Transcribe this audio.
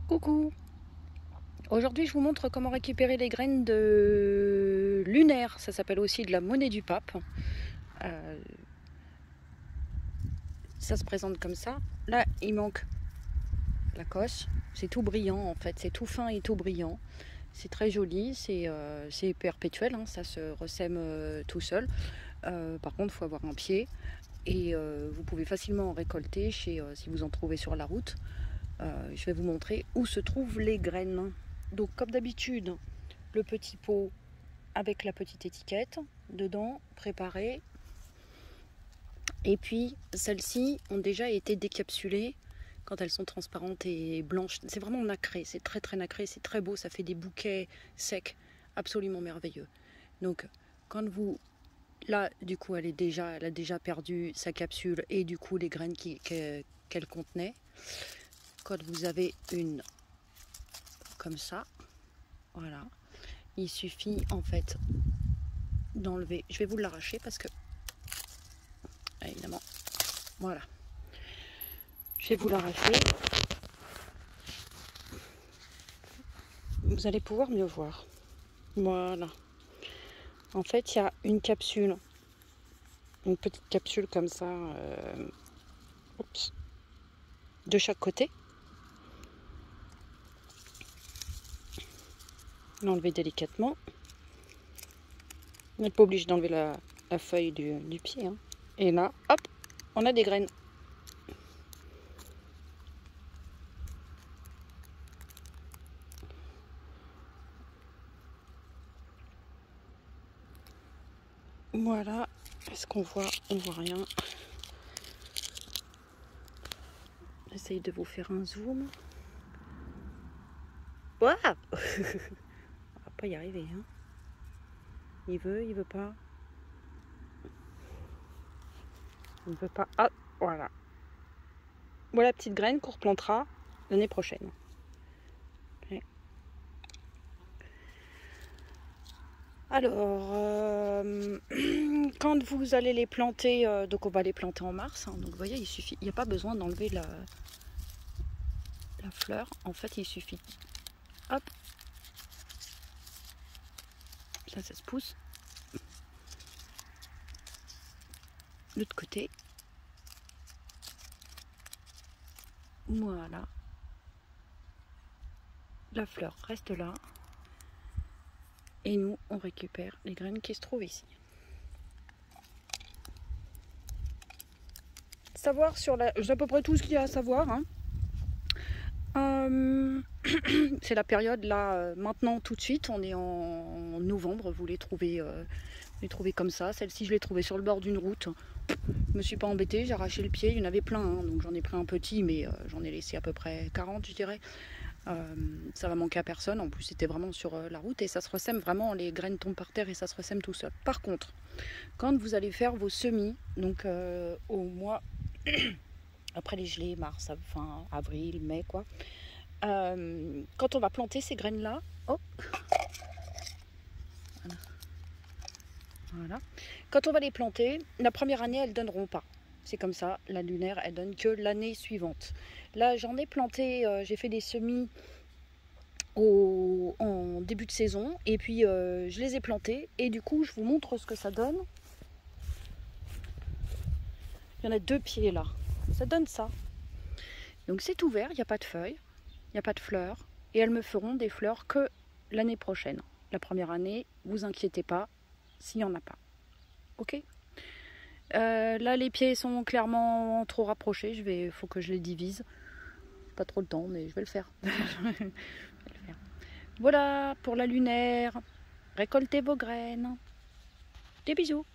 Coucou! Aujourd'hui, je vous montre comment récupérer les graines de lunaire. Ça s'appelle aussi de la monnaie du pape. Euh, Ça se présente comme ça. Là, il manque la cosse. C'est tout brillant en fait. C'est tout fin et tout brillant. C'est très joli. C'est perpétuel. Hein. Ça se ressème tout seul. Par contre, il faut avoir un pied. Et vous pouvez facilement en récolter si vous en trouvez sur la route. Je vais vous montrer où se trouvent les graines. Donc, comme d'habitude, le petit pot avec la petite étiquette dedans, préparée. Et puis, celles-ci ont déjà été décapsulées quand elles sont transparentes et blanches. C'est vraiment nacré, c'est très très nacré, c'est très beau, ça fait des bouquets secs absolument merveilleux. Donc, quand vous... Là, du coup, elle a déjà perdu sa capsule et du coup les graines qu'elle contenait. Quand vous avez une comme ça, voilà, il suffit en fait d'enlever. Je vais vous l'arracher parce que, évidemment, voilà. Je vais vous l'arracher. Vous allez pouvoir mieux voir. Voilà. En fait, il y a une capsule, une petite capsule comme ça, oups, de chaque côté. L'enlever délicatement. On n'est pas obligé d'enlever la feuille du pied. Hein. Et là, hop, on a des graines. Voilà. Est-ce qu'on voit? On voit rien. J'essaye de vous faire un zoom. Waouh. On va pas y arriver. Hein. Il veut pas. Il veut pas. Ah, voilà. Voilà la petite graine qu'on replantera l'année prochaine. Okay. Alors, quand vous allez les planter, donc on va les planter en mars. Hein, donc vous voyez, il n'y a pas besoin d'enlever la fleur. En fait, il suffit. Hop. Là, ça se pousse. De l'autre côté. Voilà. La fleur reste là. Et nous, on récupère les graines qui se trouvent ici. Savoir sur la... C'est à peu près tout ce qu'il y a à savoir. Hein. C'est la période là, maintenant tout de suite, on est en novembre, vous les trouvez comme ça. Celle-ci, je l'ai trouvée sur le bord d'une route. Je me suis pas embêtée, j'ai arraché le pied, il y en avait plein, hein, donc j'en ai pris un petit, mais j'en ai laissé à peu près 40, je dirais. Ça va manquer à personne, en plus c'était vraiment sur la route et ça se ressème vraiment, les graines tombent par terre et ça se ressème tout seul. Par contre, quand vous allez faire vos semis, donc au mois, après les gelées, mars, fin avril, mai quoi, quand on va planter ces graines-là, oh, voilà. Quand on va les planter, la première année, elles ne donneront pas. C'est comme ça, la lunaire, elle donne que l'année suivante. Là, j'en ai planté, j'ai fait des semis en début de saison, et puis je les ai plantés, et du coup, je vous montre ce que ça donne. Il y en a 2 pieds là, ça donne ça. Donc c'est ouvert, il n'y a pas de feuilles, il n'y a pas de fleurs, et elles me feront des fleurs que l'année prochaine. La première année, vous inquiétez pas, s'il n'y en a pas. Ok? Là, les pieds sont clairement trop rapprochés. Faut que je les divise. Pas trop le temps, mais je vais le faire. Voilà pour la lunaire. Récoltez vos graines. Des bisous.